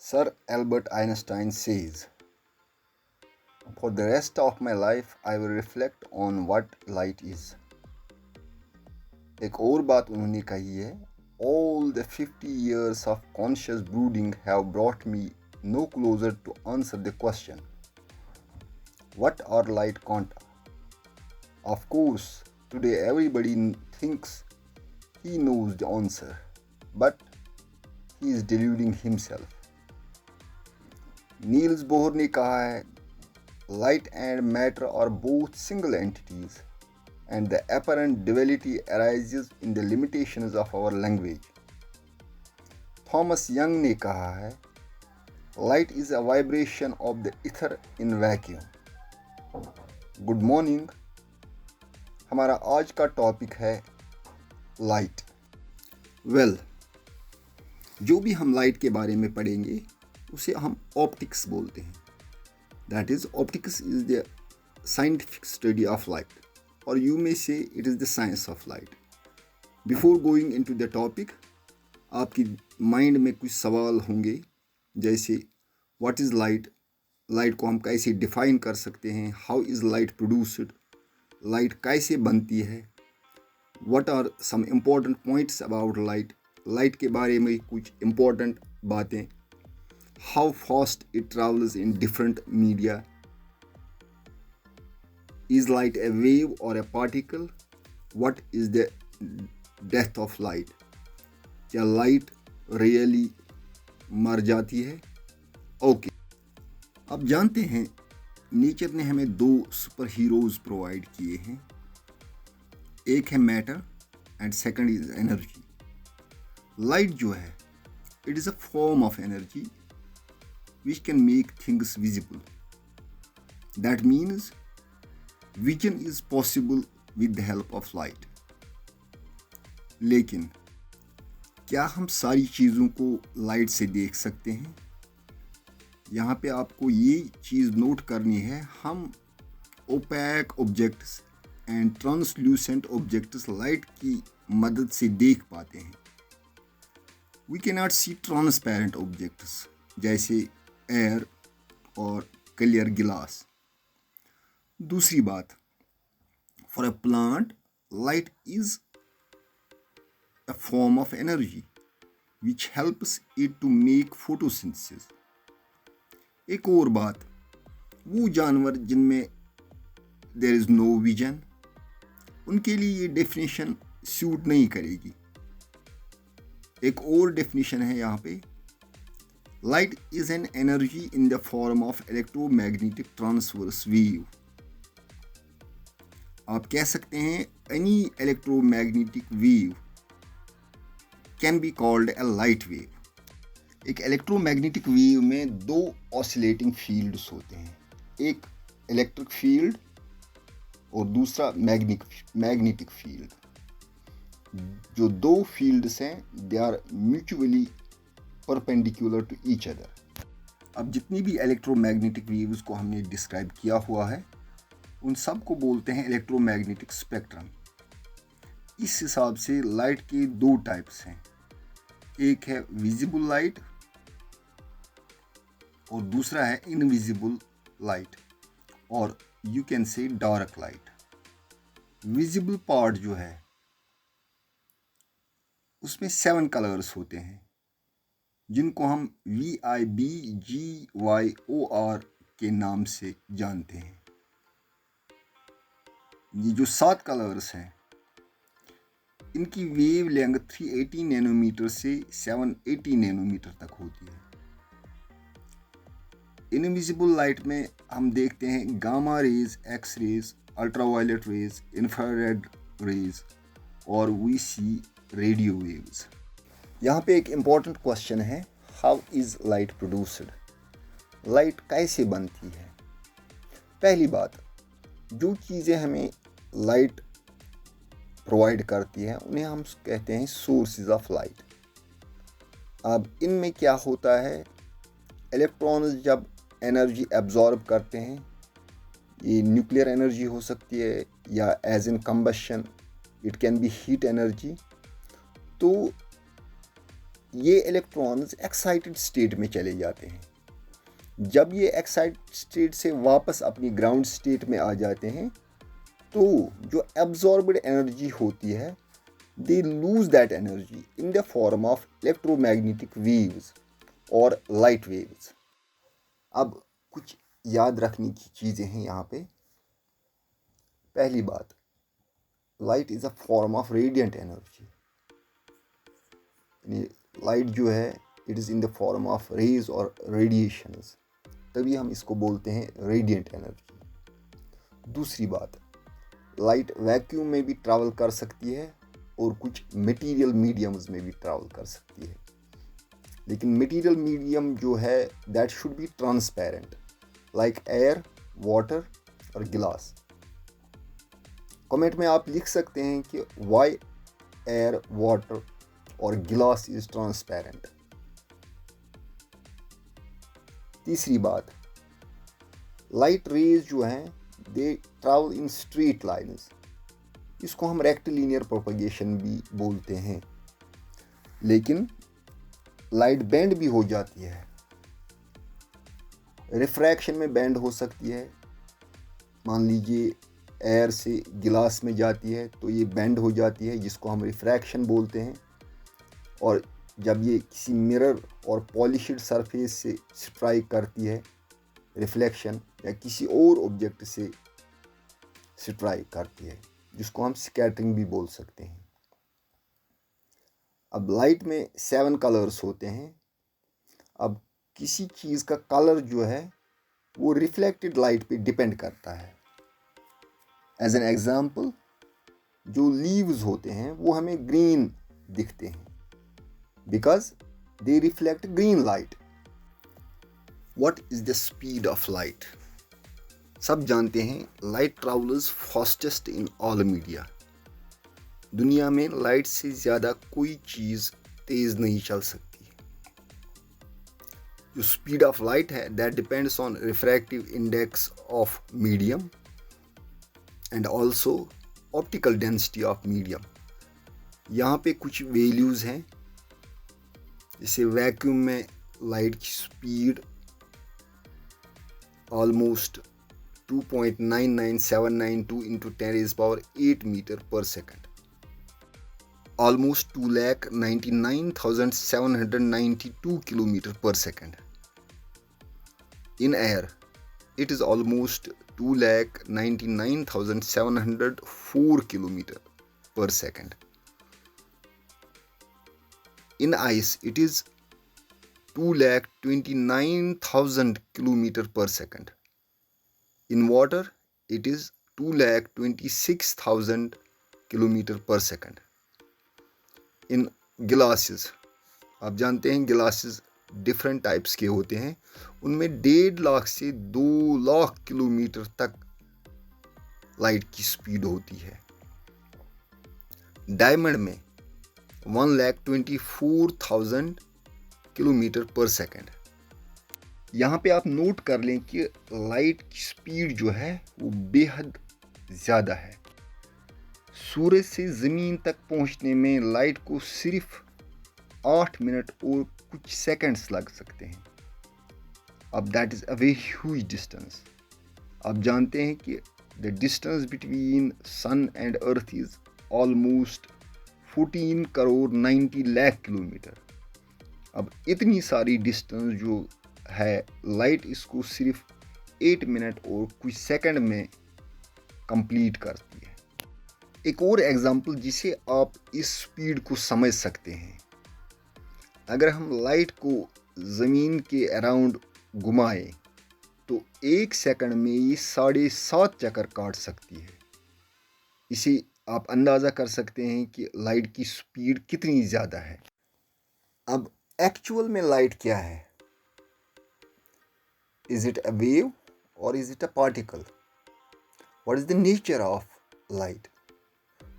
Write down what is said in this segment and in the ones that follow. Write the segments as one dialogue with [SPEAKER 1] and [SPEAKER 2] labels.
[SPEAKER 1] Sir Albert Einstein says, "For the rest of my life, I will reflect on what light is." एक और बात उन्होंने कही है, "All the 50 years of conscious brooding have brought me no closer to answer the question, what are light quanta?" Of course, today everybody thinks he knows the answer, but he is deluding himself. Niels Bohr ने कहा है, light and matter are both single entities, and the apparent duality arises in the limitations of our language. Thomas young ने कहा है, light is a vibration of the ether in vacuum. Good morning. हमारा आज का topic है light. Well, जो भी हम लाइट के बारे में पढ़ेंगे उसे हम ऑप्टिक्स बोलते हैं। That is optics is the scientific study of light, और यू मे से it is the science of light. Before going into the topic, आपकी माइंड में कुछ सवाल होंगे, जैसे व्हाट इज़ लाइट, लाइट को हम कैसे डिफाइन कर सकते हैं, how is light produced, light कैसे बनती है, what are some important points about light, light के बारे में कुछ इम्पोर्टेंट बातें, how fast it travels in different media, is light a wave और a particle, what is the death of light, क्या लाइट रियली मर जाती है। ओके, अब जानते हैं नेचर ने हमें दो सुपर हीरोज प्रोवाइड किए हैं, एक है matter and second is energy. Light जो है, it is a form of energy which can make things visible. That means vision is possible with the help of light. लेकिन क्या हम सारी चीज़ों को लाइट से देख सकते हैं? यहाँ पे आपको ये चीज़ नोट करनी है, हम opaque objects and translucent objects light की मदद से देख पाते हैं। We can not see transparent objects जैसे एयर और क्लियर गिलास। दूसरी बात, for a plant light is a form of energy which helps it to make photosynthesis. एक और बात, वो जानवर जिनमें देयर इज नो विजन, उनके लिए ये डेफिनेशन सूट नहीं करेगी। एक और डेफिनेशन है यहाँ पे, light is an energy in the form of electromagnetic transverse wave. आप कह सकते हैं any electromagnetic wave can be called a light wave. एक electromagnetic wave में दो oscillating fields होते हैं, एक electric field और दूसरा magnetic field। जो दो fields हैं, they are mutually perpendicular to each other. अब जितनी भी इलेक्ट्रोमैग्नेटिक वेव्स को हमने डिस्क्राइब किया हुआ है, उन सब को बोलते हैं इलेक्ट्रोमैग्नेटिक स्पेक्ट्रम। इस हिसाब से लाइट के दो टाइप्स हैं, एक है विजिबल लाइट और दूसरा है इनविजिबल लाइट, और you can say dark light. Visible part जो है उसमें 7 कलर्स होते हैं, जिनको हम VIBGYOR के नाम से जानते हैं। ये जो 7 कलर्स हैं, इनकी वेव लेंथ 380 नैनोमीटर से 780 नैनोमीटर तक होती है। इनविजिबल लाइट में हम देखते हैं gamma rays, X rays, ultraviolet rays, infrared rays, और वी सी रेडियो वेव्स। यहाँ पे एक इम्पॉर्टेंट क्वेश्चन है, how is light produced, light कैसे बनती है। पहली बात, जो चीज़ें हमें लाइट प्रोवाइड करती हैं उन्हें हम कहते हैं सोर्सेज ऑफ लाइट। अब इनमें क्या होता है, इलेक्ट्रॉन्स जब एनर्जी एब्जॉर्ब करते हैं, ये न्यूक्लियर एनर्जी हो सकती है या as in combustion it can be heat energy, तो ये इलेक्ट्रॉन्स एक्साइटेड स्टेट में चले जाते हैं। जब ये एक्साइटेड स्टेट से वापस अपनी ग्राउंड स्टेट में आ जाते हैं तो जो एब्जॉर्ब्ड एनर्जी होती है they lose that energy in the form of electromagnetic waves और light waves। अब कुछ याद रखने की चीज़ें हैं यहाँ पे। पहली बात, light is a form of radiant energy. Light जो है it is in the form of rays और रेडिएशंस, तभी हम इसको बोलते हैं रेडियंट एनर्जी। दूसरी बात, लाइट वैक्यूम में भी ट्रैवल कर सकती है और कुछ मटेरियल मीडियम्स में भी ट्रैवल कर सकती है, लेकिन मटेरियल मीडियम जो है that should be transparent like air, water और गिलास। कमेंट में आप लिख सकते हैं कि वाई एयर, वाटर और गिलास इज ट्रांसपेरेंट। तीसरी बात, लाइट रेज जो हैं दे ट्रैवल इन स्ट्रेट लाइन्स। इसको हम रेक्टिलिनियर प्रोपगेशन भी बोलते हैं, लेकिन लाइट बेंड भी हो जाती है। रिफ्रैक्शन में बेंड हो सकती है। मान लीजिए एयर से गिलास में जाती है तो ये बेंड हो जाती है, जिसको हम रिफ्रैक्शन बोलते हैं। और जब ये किसी मिरर और पॉलिश्ड सरफेस से स्ट्राइक करती है, रिफ्लेक्शन, या किसी और ऑब्जेक्ट से स्ट्राइक करती है, जिसको हम स्कैटरिंग भी बोल सकते हैं। अब लाइट में 7 कलर्स होते हैं। अब किसी चीज़ का कलर जो है वो रिफ्लेक्टेड लाइट पे डिपेंड करता है। एज एन एग्जाम्पल, जो लीव्स होते हैं वो हमें ग्रीन दिखते हैं because they reflect green light. What is the speed of light? सब जानते हैं light travels fastest in all media. दुनिया में लाइट से ज़्यादा कोई चीज़ तेज़ नहीं चल सकती। जो स्पीड ऑफ लाइट है that depends on refractive index of medium and also optical density of medium. यहाँ पे कुछ वैल्यूज़ हैं, जैसे वैक्यूम में लाइट की speed almost 2.99792 into 10⁻8 meter per second, almost 2,99,792 kilometer per second. In air, it is almost 2,99,704 kilometer per second. In ice, it is 2,29,000 kilometer per second. In water, it is 2,26,000 kilometer per second. In glasses, आप जानते हैं glasses different types के होते हैं, उनमें 1.5 लाख से 2 lakh kilometre तक light की स्पीड होती है। डायमंड में 1,24,000 किलोमीटर पर सेकंड। यहाँ पे आप नोट कर लें कि लाइट की स्पीड जो है वो बेहद ज़्यादा है। सूरज से ज़मीन तक पहुँचने में लाइट को सिर्फ 8 मिनट और कुछ सेकंड्स लग सकते हैं। अब that is a very huge distance. आप जानते हैं कि the distance between sun and earth is almost 14 crore 90 lakh kilometre. अब इतनी सारी डिस्टेंस जो है, लाइट इसको सिर्फ 8 मिनट और कुछ सेकंड में कंप्लीट करती है। एक और एग्जांपल जिसे आप इस स्पीड को समझ सकते हैं, अगर हम लाइट को ज़मीन के अराउंड घुमाएं तो 1 सेकंड में ये 7.5 चक्कर काट सकती है। इसे आप अंदाज़ा कर सकते हैं कि लाइट की स्पीड कितनी ज़्यादा है। अब एक्चुअल में लाइट क्या है? Is it a wave or is it a particle? What is the nature of light?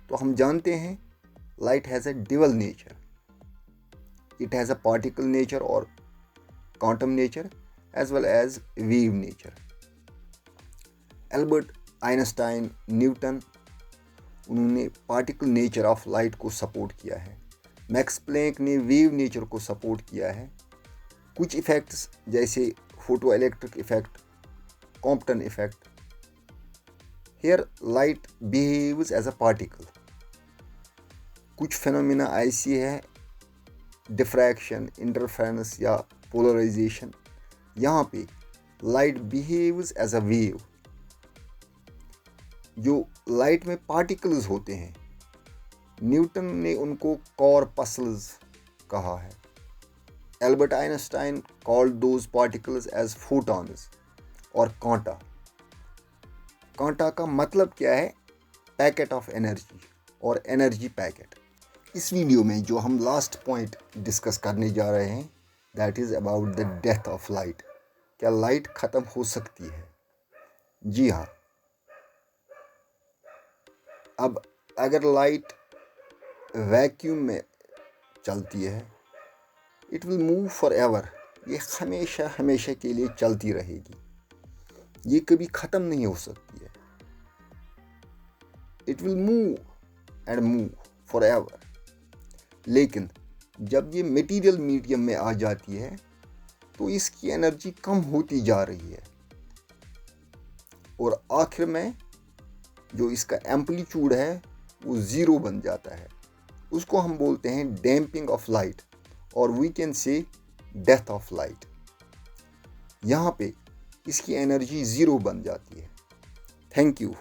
[SPEAKER 1] तो हम जानते हैं light has a dual nature. It has a particle nature or quantum nature as well as wave nature. Albert Einstein, Newton, उन्होंने particle nature of light को support किया है, Max Planck ने wave nature को सपोर्ट किया है। कुछ effects जैसे photo electric effect, Compton effect, here light behaves as a particle. कुछ फिनोमिना ऐसी है, डिफ्रैक्शन, इंटरफेरेंस या पोलराइजेशन, यहाँ पे light behaves as a wave. जो लाइट में पार्टिकल्स होते हैं, न्यूटन ने उनको कॉर्पस्कल्स कहा है। Albert Einstein called those particles as photons. और कांटा, कांटा का मतलब क्या है? पैकेट ऑफ एनर्जी और एनर्जी पैकेट। इस वीडियो में जो हम लास्ट पॉइंट डिस्कस करने जा रहे हैं, that is about the death of light. क्या लाइट ख़त्म हो सकती है? जी हाँ। अब अगर लाइट वैक्यूम में चलती है, it will move for ever. ये हमेशा हमेशा के लिए चलती रहेगी, ये कभी ख़त्म नहीं हो सकती है। It will move and move for ever. लेकिन जब ये मटेरियल मीडियम में आ जाती है तो इसकी एनर्जी कम होती जा रही है और आखिर में जो इसका एम्पलीट्यूड है वो ज़ीरो बन जाता है। उसको हम बोलते हैं डैम्पिंग ऑफ लाइट, और we can say death of light. यहाँ पे इसकी एनर्जी ज़ीरो बन जाती है। Thank you.